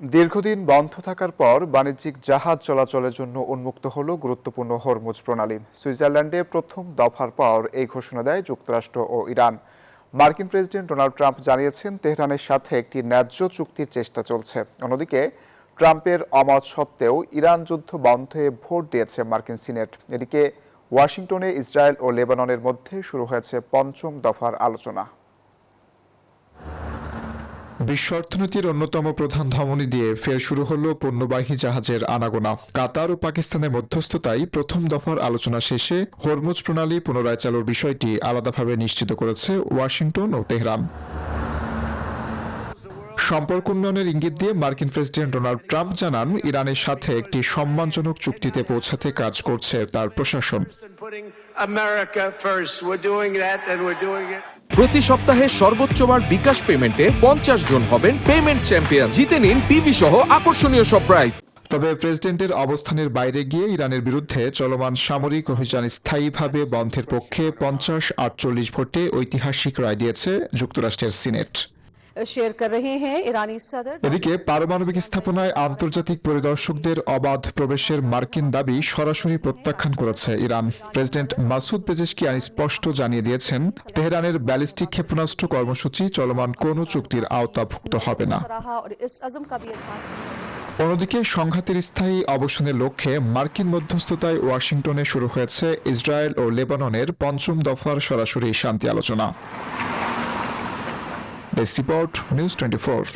দীর্ঘদিন বন্ধ থাকার পর বাণিজ্যিক জাহাজ চলাচলের জন্য উন্মুক্ত হল গুরুত্বপূর্ণ হরমুজ প্রণালী। সুইজারল্যান্ডে প্রথম দফার পর এই ঘোষণা দেয় যুক্তরাষ্ট্র ও ইরান। মার্কিন প্রেসিডেন্ট ডোনাল্ড ট্রাম্প জানিয়েছেন তেহরানের সাথে একটি ন্যায্য চুক্তির চেষ্টা চলছে। অন্যদিকে ট্রাম্পের অমত সত্ত্বেও ইরান যুদ্ধ বন্ধে ভোট দিয়েছে মার্কিন সিনেট। এদিকে ওয়াশিংটনে ইসরায়েল ও লেবাননের মধ্যে শুরু হয়েছে পঞ্চম দফার আলোচনা। বিশ্ব অর্থনীতির অন্যতম প্রধান ধমনী দিয়ে ফের শুরু হলো পণ্যবাহী জাহাজের আনাগোনা। কাতার ও পাকিস্তানের মধ্যস্থতায় প্রথম দফার আলোচনা শেষে হরমুজ প্রণালী পুনরায় চালুর বিষয়টি আলাদাভাবে নিশ্চিত করেছে ওয়াশিংটন ও তেহরান। সম্পর্ক উন্নয়নের ইঙ্গিত দিয়ে মার্কিন প্রেসিডেন্ট ডোনাল্ড ট্রাম্প জানান, ইরানের সাথে একটি সম্মানজনক চুক্তিতে পৌঁছাতে কাজ করছে তার প্রশাসন। প্রতি সপ্তাহে সর্বোচ্চবার বিকাশ পেমেন্টে 50 জন হবেন পেমেন্ট চ্যাম্পিয়ন। জিতে নিন টিভি সহ আকর্ষণীয় সব প্রাইজ। তবে প্রেসিডেন্টের অবস্থানের বাইরে গিয়ে ইরানের বিরুদ্ধে চলমান সামরিক অভিযান স্থায়ীভাবে বন্ধের পক্ষে 50-48 ভোটে ঐতিহাসিক রায় দিয়েছে যুক্তরাষ্ট্রের সিনেট। এদিকে পারমাণবিক স্থাপনায় আন্তর্জাতিক পরিদর্শকদের অবাধ প্রবেশের মার্কিন দাবি সরাসরি প্রত্যাখ্যান করেছে ইরান। প্রেসিডেন্ট মাসুদ পেজেশকিয়ান স্পষ্ট জানিয়ে দিয়েছেন, তেহরানের ব্যালিস্টিক ক্ষেপণাস্ত্র কর্মসূচি চলমান কোনো চুক্তির আওতাভুক্ত হবে না। অন্যদিকে সংঘাতের স্থায়ী অবসানের লক্ষ্যে মার্কিন মধ্যস্থতায় ওয়াশিংটনে শুরু হয়েছে ইসরায়েল ও লেবাননের পঞ্চম দফার সরাসরি শান্তি আলোচনা। Best Report, News 24।